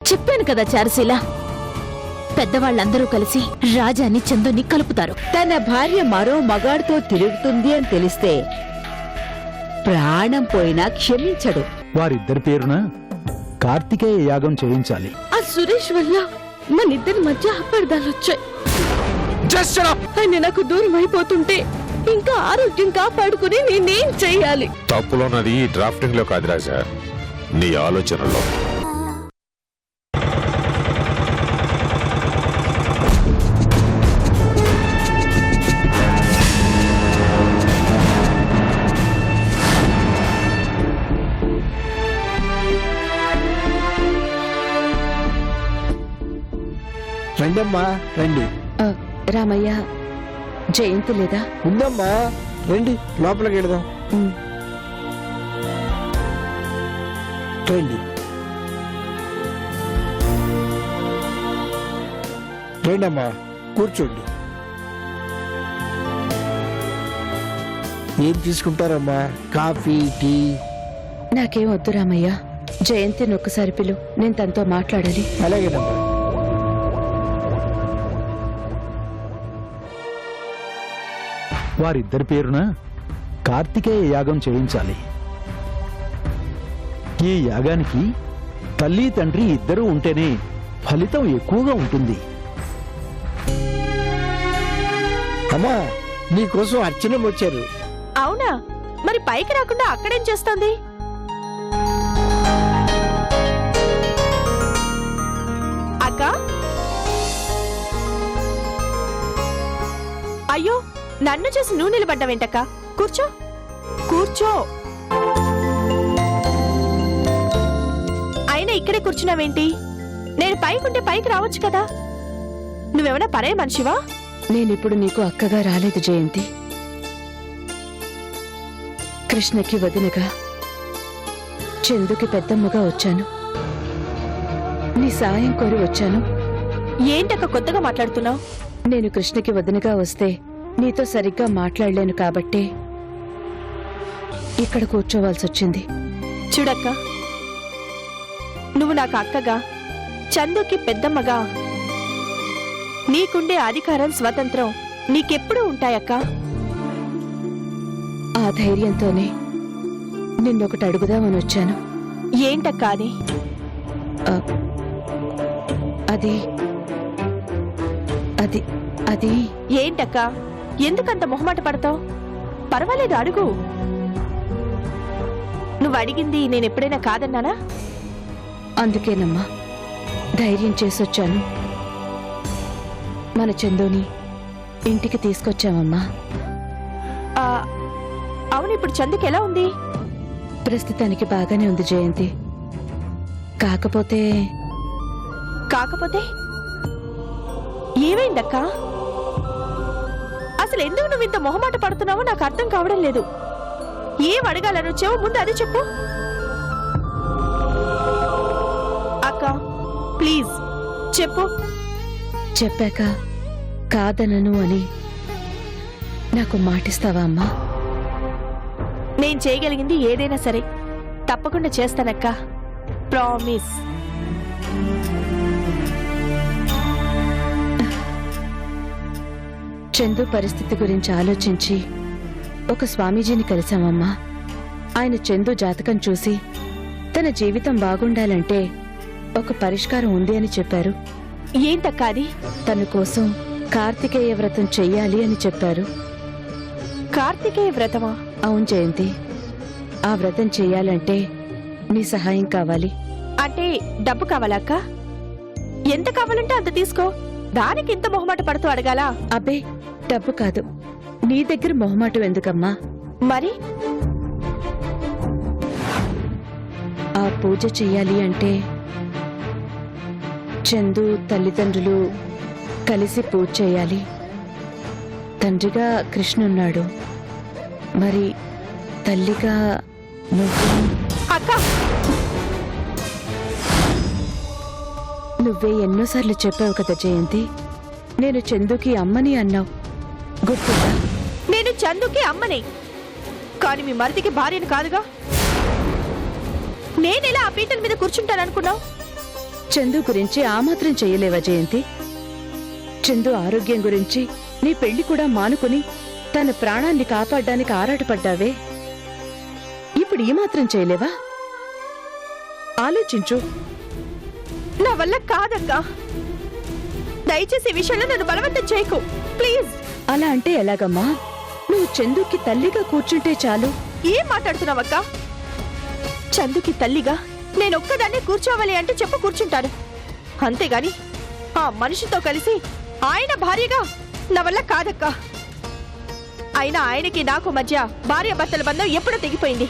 చెప్పాను కదా చారుశీల, పెద్దవాళ్ళందరూ కలిసి రాజాని చందుని కలుపుతారు. తన భార్య మరో మగాడితో తిరుగుతుంది అని తెలిస్తే ప్రాణం పోయినా క్షమించడు. వారిద్దరి పేరున కార్తికేయ యాగం చేయించాలి. ఆ సురేష్ వల్ల మనిద్దరి మధ్య అపార్థాలొచ్చాయి. ఆయన నాకు దూరం అయిపోతుంటే ఇంకా ఆరోగ్యం కాపాడుకుని నేనేం చెయ్యాలి? తప్పులోనది డ్రాఫ్టింగ్ లో కాదు రాజా, నీ ఆలోచనలో. రండమ్మా రండి. రామయ్య, జయంతి లేదా? ఉందమ్మా రండి, లోపలికి వెళదాం. రండి రండమ్మా, కూర్చోండి. ఏం తీసుకుంటారమ్మా? Coffee, tea? నాకేం వద్దు రామయ్య, జయంతిని ఒక్కసారి పిలు, నేను తనతో మాట్లాడాలి. అలాగేనమ్మా. వారిద్దరి పేరున కార్తికేయ యాగం చేయించాలి. ఈ యాగానికి తల్లి తండ్రి ఇద్దరూ ఉంటేనే ఫలితం ఎక్కువగా ఉంటుంది. అమ్మా, నీకోసం అర్చన వచ్చారు. అవునా? మరి పైకి రాకుండా అక్కడేం చేస్తోంది? అక్క, అయ్యో, నన్ను చేసి నువ్వు నిలబడ్డావేంటక్క? కూర్చో కూర్చో. అయినా ఇక్కడే కూర్చున్నావేంటి? నేను పైకుంటే పైకి రావచ్చు కదా. నువ్వేమైనా పరే మనిషివా? నేనిప్పుడు నీకు అక్కగా రాలేదు జయంతి, కృష్ణకి వదినగా, చందుకి పెద్దమ్మగా వచ్చాను. నీ సాయం కోరి వచ్చాను. ఏంటక్క కొత్తగా మాట్లాడుతున్నావు? నేను కృష్ణకి వదినగా వస్తే నీతో సరిగ్గా మాట్లాడలేను కాబట్టే ఇక్కడ కూర్చోవాల్సి వచ్చింది. చూడక్క, నువ్వు నాకు అక్కగా, చందుకి పెద్దమ్మగా నీకుండే అధికారం, స్వతంత్రం నీకెప్పుడూ ఉంటాయక్క. ఆ ధైర్యంతోనే నిన్నొకటి అడుగుదామని వచ్చాను. ఏంటక్క అది? అది అది అది ఏంటక్క? ఎందుకంత మొహమాట పడతావు? పర్వాలేదు, అడుగు. నువ్వు అడిగింది నేనెప్పుడైనా కాదన్నానా? అందుకేనమ్మా ధైర్యం చేసొచ్చాను. మన చందుని ఇంటికి తీసుకొచ్చామమ్మా. అవును, ఇప్పుడు చందుకి ఎలా ఉంది? ప్రస్తుతానికి బాగానే ఉంది జయంతి. కాకపోతే ఏమైందక్క? అసలు ఎందుకు నువ్వు ఇంత మొహమాట పడుతున్నావో నాకు అర్థం కావడం లేదు. ఏం అడగాలని వచ్చావో ముందు అది చెప్పు. అక్క ప్లీజ్ చెప్పు. చెప్పాక కాదనను అని నాకు మాటిస్తావా అమ్మా? నేను చేయగలిగింది ఏదైనా సరే తప్పకుండా చేస్తానక్క, ప్రామిస్. చందు పరిస్థితి గురించి ఆలోచించి ఒక స్వామీజీని కలిశామమ్మా. ఆయన చందు జాతకం చూసి తన జీవితం బాగుండాలంటే ఒక పరిష్కారం ఉంది అని చెప్పారు. ఏంటక్క అది? తన కోసం కార్తికేయ వ్రతం చెయ్యాలి అని చెప్పారు. కార్తికేయ వ్రతమా? అవును జయంతి, ఆ వ్రతం చెయ్యాలంటే నీ సహాయం కావాలి. అంటే డబ్బు కావాలక్క? ఎంత కావాలంటే అంత తీసుకో, దానికి ఇంత మొహమాట పడుతూ అడగాలా? అబ్బే, డబ్బు కాదు, నీ దగ్గర మొహమాటం ఎందుకమ్మా? మరి ఆ పూజ చెయ్యాలి అంటే చందు తల్లిదండ్రులు కలిసి పూజ చేయాలి. తండ్రిగా కృష్ణున్నాడు, మరి తల్లిగా నువ్వు. అక్క, నువ్వే ఎన్నోసార్లు చెప్పావు కదా జయంతి, నేను చందుకి అమ్మని అన్నావు, గుర్తుందా? నేను చందుకి అమ్మని, కానీ మీ మరిదికి భార్యను కాదుగా. నేనెలా ఆ పీటల మీద కూర్చుంటాననుకున్నావు? చందు గురించి ఆ మాత్రం చెయ్యలేవా జయంతి? చందు ఆరోగ్యం గురించి నీ పెళ్లి కూడా మానుకుని తన ప్రాణాన్ని కాపాడ్డానికి ఆరాటపడ్డావే, ఇప్పుడు ఈ మాత్రం చేయలేవా? ఆలోచించు. నా వల్ల కాదక్కా, దయచేసి ఈ విషయంలో నన్ను బలవంతం చేయకు ప్లీజ్. అలా అంటే ఎలాగమ్మా? నువ్వు చందుకి తల్లిగా కూర్చుంటే చాలు. ఏం మాట్లాడుతున్నావక్కా? చందుకి తల్లిగా నేనొక్కదాన్నే కూర్చోవాలి అంటే చెప్పు కూర్చుంటాను, అంతేగాని ఆ మనిషితో కలిసి ఆయన భార్యగా నా వల్ల కాదక్కా. అయినా ఆయనకి నాకు మధ్య భార్యాభర్తల బంధం ఎప్పుడో తెగిపోయింది.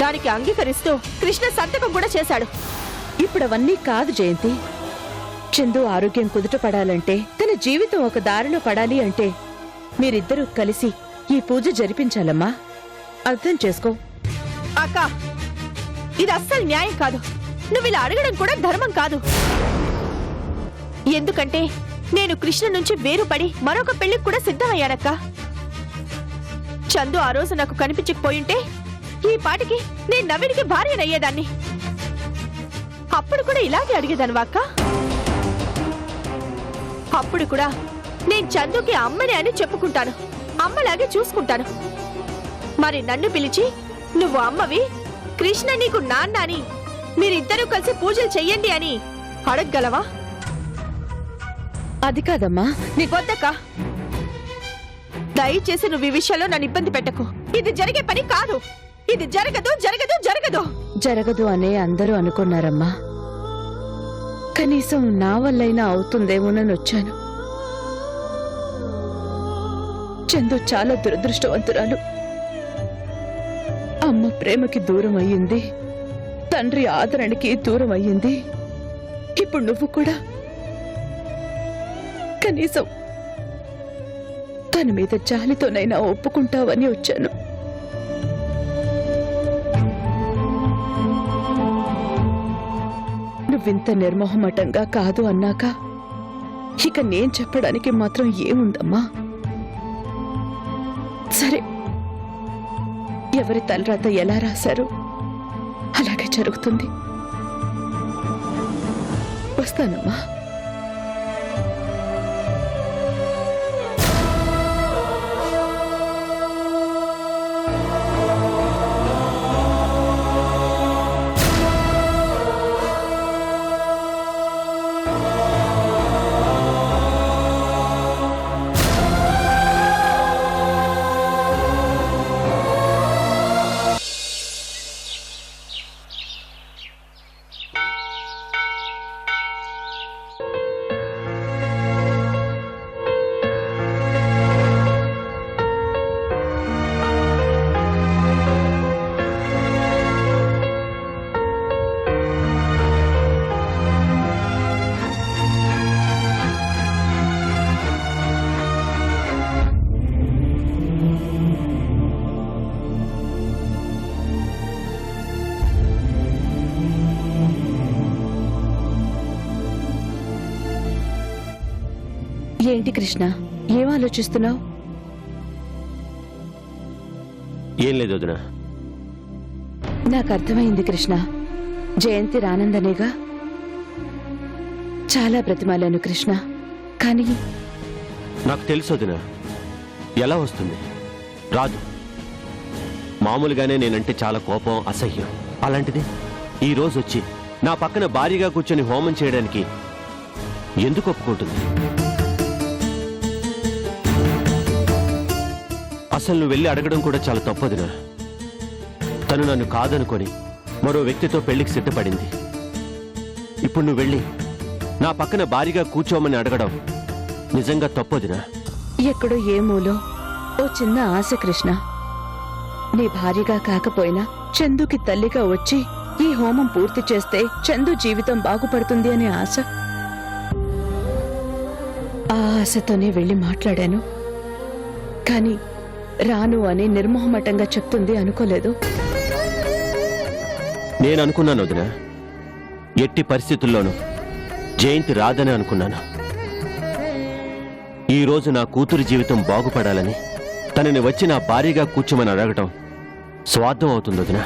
దానికి అంగీకరిస్తూ కృష్ణ సంతకం కూడా చేశాడు. ఇప్పుడు అవన్నీ కాదు జయంతి. చందు ఆరోగ్యం కుదుట పడాలంటే, తన జీవితం ఒక దారిలో పడాలి అంటే మీరిద్దరూ కలిసి ఈ పూజ జరిపించాలమ్మా. అర్థం చేసుకో. అక్కా, ఇది అస్సలు న్యాయం కాదు. నువ్వు ఇలా అడగడం కూడా ధర్మం కాదు. ఎందుకంటే నేను కృష్ణ నుంచి వేరుపడి మరొక పెళ్లికి కూడా సిద్ధమయ్యానక్కా. చందు ఆ రోజు నాకు కనిపించకపోయింటే ఈ పాటికి నేను నవీన్కి భార్యనయ్యేదాన్ని. అప్పుడు కూడా ఇలాగే అడిగేదాన్ని అక్క. అప్పుడు కూడా నేను చందుకి అమ్మని అని చెప్పుకుంటాను, అమ్మలాగే చూసుకుంటాను. మరి నన్ను పిలిచి నువ్వు అమ్మవి, కృష్ణ నీకు నాన్న అని మీరిద్దరూ కలిసి పూజలు చెయ్యండి అని అడగగలవా? అది కాదమ్మా. వద్దక్క, దయచేసి నువ్వు ఈ విషయంలో నన్ను ఇబ్బంది పెట్టకు. ఇది జరిగే పని కాదు. ఇది జరగదు జరగదు జరగదు జరగదు అనే అందరూ అనుకున్నారమ్మా. కనీసం నా వల్లైనా అవుతుందేమోనని వచ్చాను. చందు చాలా దురదృష్టవంతురాలు. అమ్మ ప్రేమకి దూరం అయ్యింది, తండ్రి ఆదరణకి దూరం అయ్యింది. ఇప్పుడు నువ్వు కూడా కనీసం తన మీద జాలితోనైనా ఒప్పుకుంటావని వచ్చాను. నువ్వింత నిర్మోహమటంగా కాదు అన్నాక ఇక నేను చెప్పడానికి మాత్రం ఏముందమ్మా? సరే, ఎవరి తలరాత ఎలా రాశారో అలాగే జరుగుతుంది. వస్తానమ్మా. ఏంటి కృష్ణ, ఏం ఆలోచిస్తున్నావు? ఏం లేదు వదినా. నాకు అర్థమైంది కృష్ణ. జయంతి రానందనేగా. చాలా బ్రతిమాలాను కృష్ణ, కానీ నాకు తెలుసు వదినా, ఎలా వస్తుంది? రాదు. మామూలుగానే నేనంటే చాలా కోపం, అసహ్యం. అలాంటిది ఈ రోజు వచ్చి నా పక్కన భారీగా కూర్చొని హోమం చేయడానికి ఎందుకు ఒప్పుకుంటుంది? అసలు నువ్వు వెళ్ళి అడగడం కూడా చాలా తప్పదునా. తను నన్ను కాదనుకొని మరో వ్యక్తితో పెళ్లికి సిద్ధపడింది. ఇప్పుడు నువ్వు వెళ్ళి నా పక్కన భారీగా కూర్చోమని అడగడం నిజంగా తప్పదునా. ఎక్కడో ఏ మూలో ఓ చిన్న ఆశ కృష్ణ. నీ భార్యగా కాకపోయినా చందుకి తల్లిగా వచ్చి ఈ హోమం పూర్తి చేస్తే చందు జీవితం బాగుపడుతుంది అనే ఆశ. ఆ ఆశతోనే వెళ్ళి మాట్లాడాను, కానీ రాను అని నిర్మోహమటంగా చెప్తుంది అనుకోలేదు. నేను అనుకున్నాను వదినా, ఎట్టి పరిస్థితుల్లోనూ జయంతి రాదని అనుకున్నాను. ఈ రోజు నా కూతురు జీవితం బాగుపడాలని తనని వచ్చి నా భార్యగా కూర్చోమని అడగటం స్వార్థం అవుతుంది వదినా.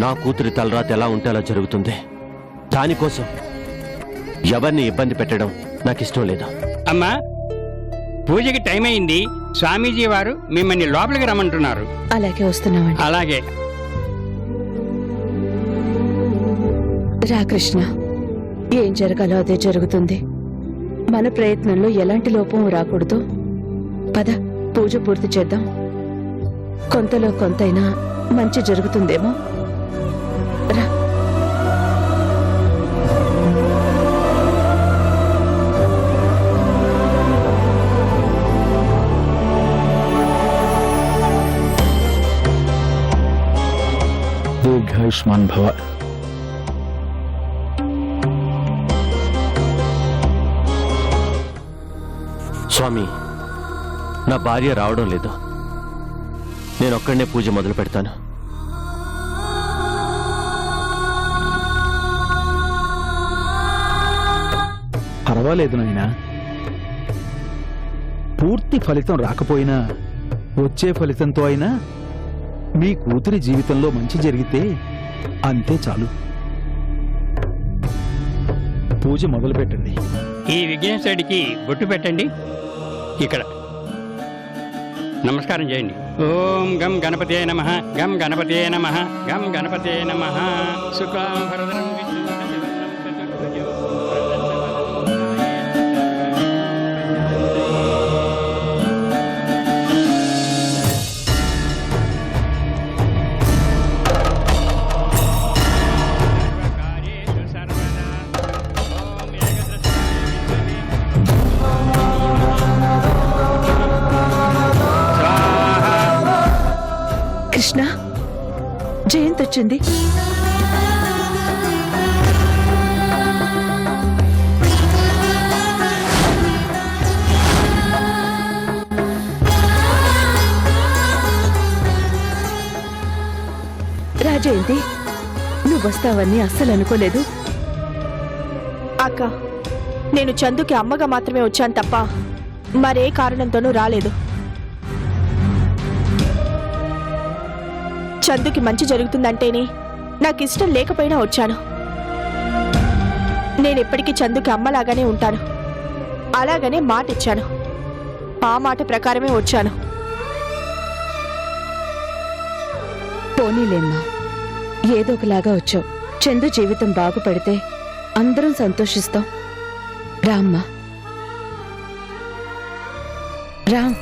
నా కూతురి తలరాత ఎలా ఉంటే అలా జరుగుతుంది. దానికోసం ఎవరిని ఇబ్బంది పెట్టడం నాకు ఇష్టం లేదు. అమ్మా, పూజకి టైం అయింది. స్వామీజీ వారు మిమ్మల్ని లోపలికి రమ్మంటున్నారు. అలాగే వస్తున్నామండి. అలాగే. రా కృష్ణ, ఏం జరగాలో అదే జరుగుతుంది. మన ప్రయత్నంలో ఎలాంటి లోపం రాకూడదు. పద, పూజ పూర్తి చేద్దాం. కొంతలో కొంతైనా మంచి జరుగుతుందేమో. రా. దీర్ఘాయుష్మాన్ భవ. స్వామి, నా భార్య రావడం లేదు. నేను ఒక్కడనే పూజ మొదలు పెడతాను. పర్వాలేదు నాయనా. పూర్తి ఫలితం రాకపోయినా వచ్చే ఫలితంతో అయినా మీ కూతురి జీవితంలో మంచి జరిగితే అంతే చాలు. పూజ మొదలు పెట్టండి. ఈ విఘ్నేశ్వరుడికి బొట్టు పెట్టండి. ఇక్కడ నమస్కారం చేయండి. ఓం గం గణపతే నమః, గం గణపతే నమః, గం గణపతే నమః. శుక్లాం భరధరం విష్ణుం శశివర్ణం చతుర్భుజం సర్వకార్యేషు సర్వదా. ఓం ఏకద్రష్టాయ కృష్ణ, జయంత్ వచ్చింది. రా జయంతి, నువ్వు వస్తావని అస్సలు అనుకోలేదు. అక్క, నేను చందుకి అమ్మగా మాత్రమే వచ్చాను తప్ప మరే కారణంతోనూ రాలేదు. చందుకి మంచి జరుగుతుందంటేనే నాకు ఇష్టం లేకపోయినా వచ్చాను. నేను ఎప్పటికీ చందుకి అమ్మలాగానే ఉంటాను. అలాగనే మాట ఇచ్చాను. ఆ మాట ప్రకారమే వచ్చాను. పోనీలేమ్మా, ఏదో ఒకలాగా వచ్చావు. చందు జీవితం బాగుపడితే అందరం సంతోషిస్తాం. రామ్మా, రామ్.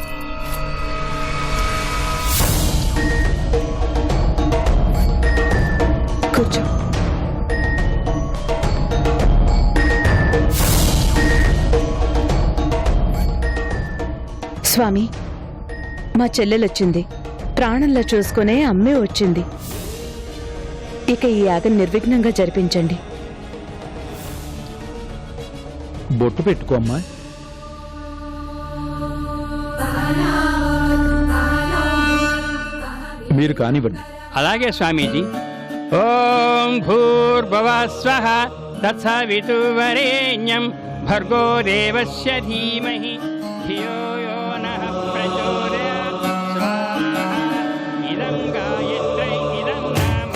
కూర్చో. స్వామి, మా చెల్లెలొచ్చింది. ప్రాణంలా చూసుకునే అమ్మే వచ్చింది. ఇక ఈ యాగం నిర్విఘ్నంగా జరిపించండి. బొట్టు పెట్టుకో అమ్మా. మీరు కానివ్వండి. అలాగే స్వామీజీ. ఓం భూర్భువః తత్సవితుర్వరేణ్యం భర్గో దేవస్య ధీమహి ధియో యో నః ప్రచోదయాత్. స్వాహా. ఇదం గాయత్రై ఇదం నామ.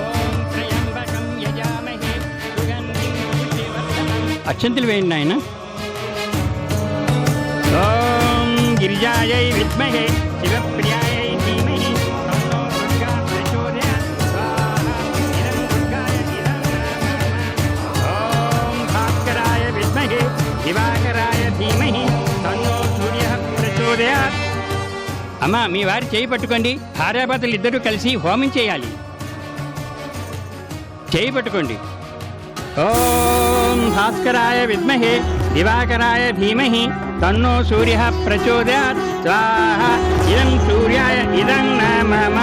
ఓం త్రయంబకం యజామహే సుగంధిం పుష్టివర్ధనం. అక్షంతులు వేయండి నాయన. ఓం గిరిజాయై విద్మహే శివప్రియాయై ధీమహి తన్నో దుర్గా ప్రచోదయాత్. స్వాహా. ఇదం దుర్గాయ ఇదం నమః. ఓం భాస్కరాయ విద్మహే దివాకరాయ ధీమహి తన్నో సూర్యః ప్రచోదయాత్. అమ్మా, మీ వారి చేయి పట్టుకోండి. భార్యాభర్తలు ఇద్దరూ కలిసి హోమం చేయాలి. చేయి పట్టుకోండి. ఓం భాస్కరాయ విద్మహే దివాకరాయ ధీమహి తన్నో సూర్యః ప్రచోదయాత్. స్వాహా. ఇదం సూర్యాయ ఇదం నమః.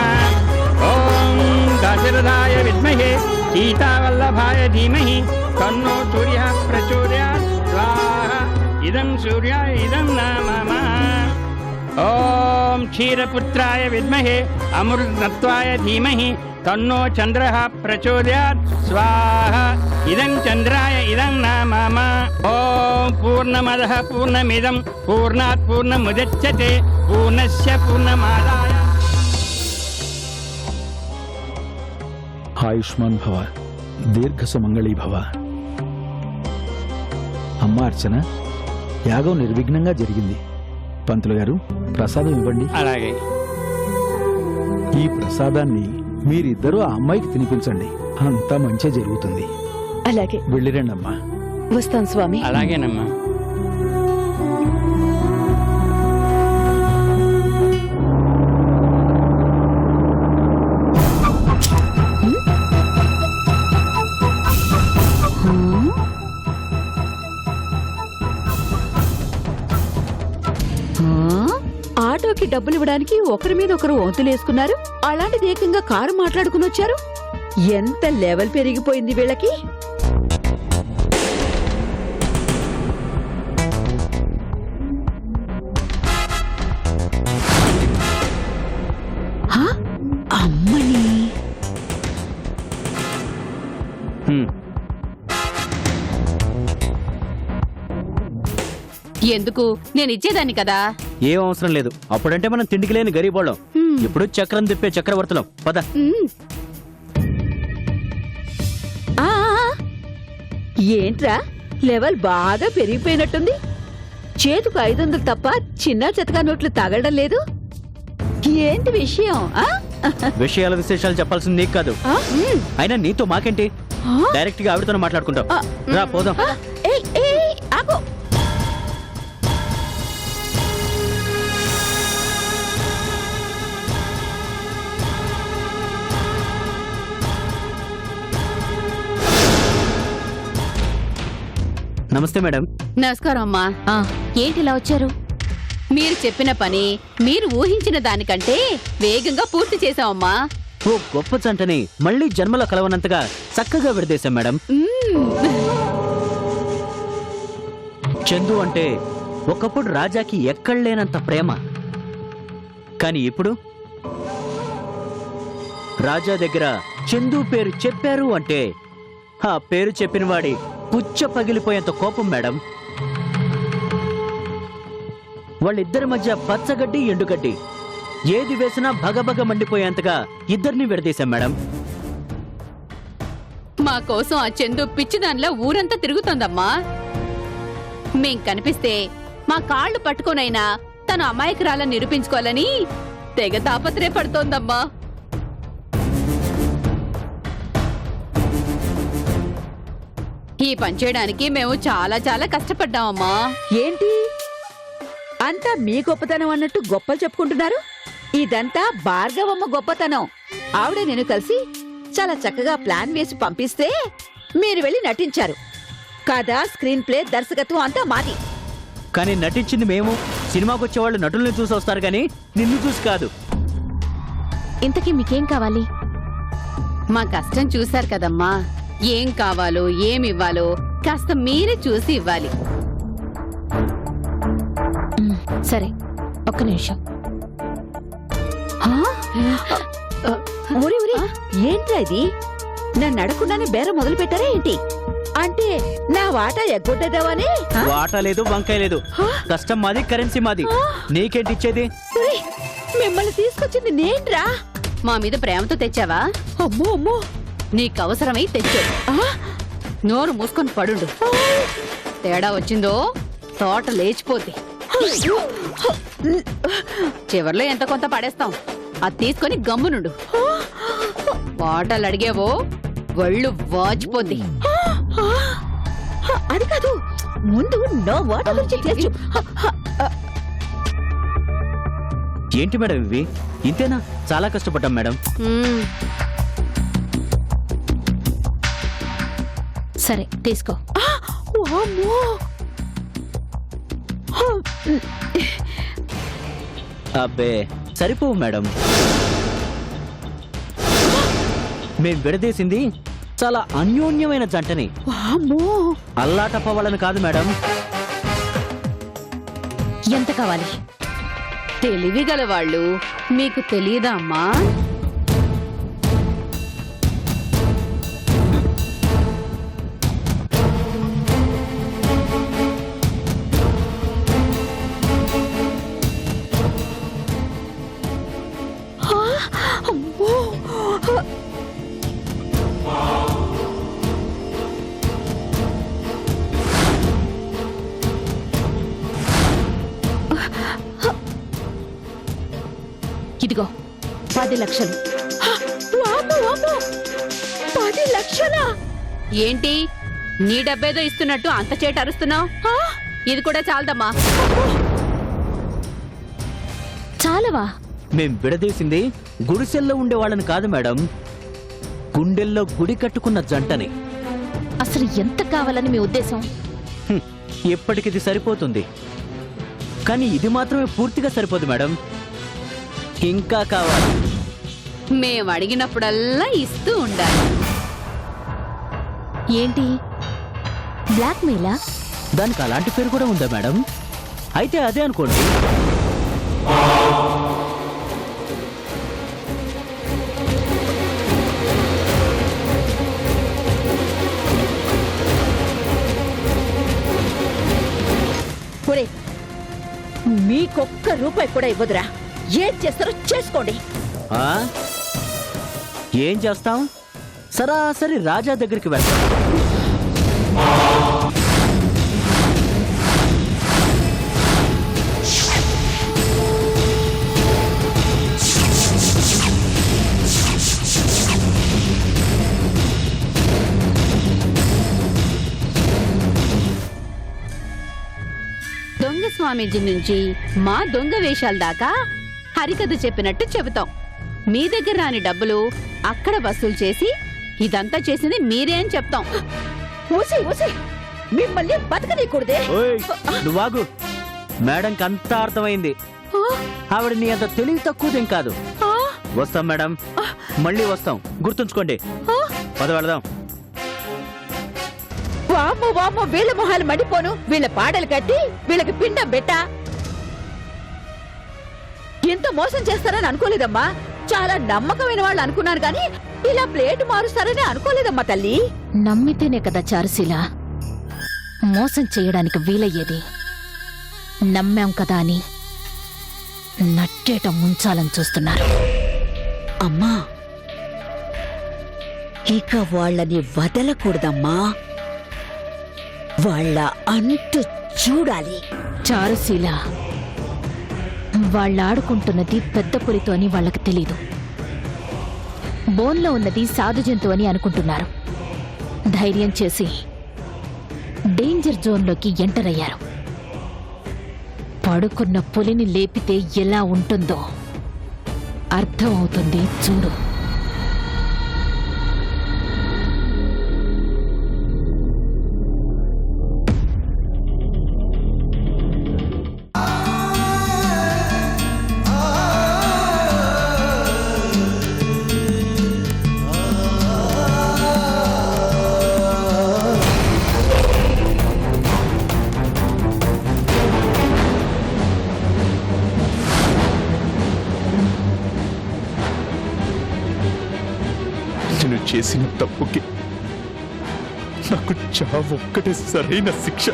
ఓం దశరథాయ విద్మహే సీతావల్లభాయ ధీమహి తన్నో సూర్యః ప్రచోదయాత్. స్వాహా. ఇదం సూర్యాయ ఇదం నమః. ఓం క్షీరపుత్రాయ విద్మహే అమృతత్వాయ ధీమహి తన్నో చంద్రః ప్రచోదయాత్. స్వాహా. ఇదం చంద్రాయ ఇదం నమః. ఓం పూర్ణమదః పూర్ణమిదం పూర్ణాత్ పూర్ణముదచ్యతే పూర్ణస్య పూర్ణమాదాయ. ఆయుష్మాన్ భవ. దీర్ఘ సుమంగళీ భవ. అమ్మ అర్చన, యాగం నిర్విఘ్నంగా జరిగింది. పంతులు గారు, ప్రసాదం ఇవ్వండి. అలాగే. ఈ ప్రసాదాన్ని మీరిద్దరూ ఆ అమ్మాయికి తినిపించండి. అంతా మంచి జరుగుతుంది. అలాగే. వెళ్ళిరండి అమ్మా. వస్తాం స్వామి. అలాగేనమ్మా. ఆటోకి డబ్బులు ఇవ్వడానికి ఒకరి మీద ఒకరు వంతులేసుకున్నారు. అలాంటిది ఏకంగా కారు మాట్లాడుకుని వచ్చారు. ఎంత లెవెల్ పెరిగిపోయింది వీళ్ళకి. హా? అమ్మని ఎందుకు నేను ఇచ్చేదాన్ని కదా. ఏం అవసరం లేదు. అప్పుడంటే మనం తిండికి లేని గరీబోళ్ళం. ఇప్పుడు చక్రం తిప్పే చక్రవర్తులం. పద. ఆ, ఏంట్రా లెవెల్ బాగా పెరిగిపోయినట్టుంది. చేతుకు 500 తప్ప చిన్న చెతగా నోట్లు తగలడం లేదు. ఏంటి విషయం? విషయాల విశేషాలు చెప్పాల్సింది నీకు కాదు. అయినా నీతో మాకేంటి? డైరెక్ట్ గా ఆవిడతో మాట్లాడుకుంటాం. రా పోదాం. ఆగు. నమస్తే మేడం. నమస్కారం అమ్మా. ఏంటి ఇలా వచ్చారు? మీరు చెప్పిన పని మీరు ఊహించిన దానికంటే వేగంగా పూర్తి చేశామమ్మా. ఓ గొప్ప జంటని మళ్ళీ జన్మలో కలవనంతగా చక్కగా విడదీశాం మేడం. చందు అంటే ఒకప్పుడు రాజాకి ఎక్కడలేనంత ప్రేమ. కానీ ఇప్పుడు రాజా దగ్గర చందు పేరు చెప్పారు అంటే ఆ పేరు చెప్పిన వాడి పుచ్చ పగిలిపోయేంత కోపం మేడం. వాళ్ళిద్దరి మధ్య పచ్చగడ్డి ఎండుగడ్డి ఏది వేసినా భగభగ మండిపోయేంతగా ఇద్దరిని విడదీశాం మేడం. మా కోసం ఆ చందు పిచ్చిదానిలా ఊరంతా తిరుగుతోందమ్మా. మేం కనిపిస్తే మా కాళ్ళు పట్టుకోనైనా తన అమాయకురాలని నిరూపించుకోవాలని తెగ తాపత్రయపడుతోందమ్మా. ఈ పని చేయడానికి మేము చాలా చాలా కష్టపడ్డామమ్మా. ఏంటి అంతా మీ గొప్పతనం అన్నట్టు గొప్పలు చెప్పుకుంటున్నారు? ఇదంతా భార్గవమ్మ గొప్పతనం. ఆవిడ నేను కలిసి చాలా చక్కగా ప్లాన్ వేసి పంపిస్తే మీరు వెళ్ళి నటించారు. కథ, స్క్రీన్ ప్లే, దర్శకత్వం అంతా మాది. కానీ నటించింది మేము. సినిమాకి వచ్చేవాళ్ళు నటుల్ని చూసి వస్తారు కానీ నిన్ను చూసి కాదు. ఇంతకీ మీకేం కావాలి? మా కష్టం చూశారు కదమ్మా. ఏం కావాలో ఏమివ్వాలో కాస్త మీరే చూసి ఇవ్వాలి. సరే, ఒక్క నిమిషం. ఊరి ఏంట్రా ఇది? నన్ను అడగకుండానే బేరం మొదలు పెట్టారా ఏంటి? అంటే నా వాటా ఎగ్గొట్టేదావని? వాటా లేదు, వంకాయ లేదు. కష్టం మాది, కరెన్సీ మాది. నీకేంటి ఇచ్చేది? మిమ్మల్ని తీసుకొచ్చింది నేన్రా. మా మీద ప్రేమతో తెచ్చావా? అమ్మో అమ్మో, నీకు అవసరమై తెచ్చావు. నోరు మూసుకొని పడుండు. తేడా వచ్చిందో తోట లేచిపోతే చివర్లో ఎంత కొంత పడేస్తాం. అది తీసుకొని గమ్మునుండు. వాటాలు అడిగేవో ఒళ్ళు వాచిపోద్ది. అది కాదు, ముందు నా వాట గురించి తెలుసు. ఏంటి మేడం ఇవి? ఇంతేనా? చాలా కష్టపడ్డాం మేడం. సరే తీసుకో. అబ్బే సరిపోవు మేడం. మేం విడదీసింది చాలా అన్యోన్యమైన జంటని. అల్లాటప్ప వాళ్ళని కాదు మేడం. ఎంత కావాలి? తెలివిగల వాళ్ళు. మీకు తెలియదా అమ్మా? ఇదిగో 10 లక్షలు. వామ్మో, వామ్మో! 10 లక్షలా? ఏంటి నీ డబ్బేదో ఇస్తున్నట్టు అంత చేట అరుస్తున్నావు? ఇది కూడా చాలదమ్మా. చాలవా? మేం విడదీసింది గుడిసెల్లో ఉండేవాళ్ళని కాదు మేడం, గుండెల్లో గుడి కట్టుకున్న జంటని. అసలు ఎంత కావాలని మీ ఉద్దేశం? ఎప్పటికిది సరిపోతుంది, కానీ ఇది మాత్రమే పూర్తిగా సరిపోదు మేడం, ఇంకా కావాలి. మేం అడిగినప్పుడల్లా ఇస్తూ ఉండాలి. ఏంటి బ్లాక్మెయిలా? దానికి అలాంటి పేరు కూడా ఉందా మేడం? అయితే అదే అనుకోండి. ఒరే, మీకొక్క రూపాయి కూడా ఇవ్వదురా. ఏం చేస్తారో చేసుకోండి. ఆ? ఏం చేస్తాం? సరాసరి రాజా దగ్గరికి వెళ్తాం. దొంగ స్వామీజీ నుంచి మా దొంగ వేషాల దాకా హరికథ చెప్పినట్టు చెబుతాం. మీ దగ్గర రాని డబ్బులు అక్కడ వసూలు చేసి ఇదంతా చేసింది మీరే అని చెప్తాం. ఊసి ఊసి మిమ్మల్ని బతకనీకూడదే. ఓయ్, నువ్వాగు. మేడంకి అంతా అర్థమైంది. ఆవిడ నీ అంత తెలివి తక్కువదేం కాదు. వస్తాం మేడం, మళ్ళీ వస్తాం, గుర్తుంచుకోండి. పద వెళదాం. వామ్మో వామ్మో, వీళ్ళ మొహాలు మండిపోను. వీళ్ళ పాటలు కట్టి వీళ్ళకి పిండం పెట్టా. ఎంత మోసం చేస్తారని అనుకోలేదమ్మా. చాలా నమ్మకమైన వాళ్ళు అనుకున్నాను కానీ ఇలా ప్లేట్ మారుస్తారని అనుకోలేదమ్మా తల్లి. నమ్మితేనే కదా చారుశీల మోసం చేయడానికి వీలయ్యేది. నమ్మాం కదా అని నట్టేట ముంచాలని చూస్తున్నారు. అమ్మా, ఇక వాళ్ళని వదలకూడదమ్మా. వాళ్ళ అంటూ చూడాలి. చారుశీల వాళ్ళాడుకుంటున్నది పెద్ద పులితో అని వాళ్ళకి తెలీదు. బోన్లో ఉన్నది సాధు జంతువు అని అనుకుంటున్నారు. ధైర్యం చేసి డేంజర్ జోన్లోకి ఎంటర్ అయ్యారు. పడుకున్న పులిని లేపితే ఎలా ఉంటుందో అర్థం అవుతుంది, చూడు. నేను చేసిన తప్పుకి నాకు చావు ఒక్కటే సరైన శిక్ష.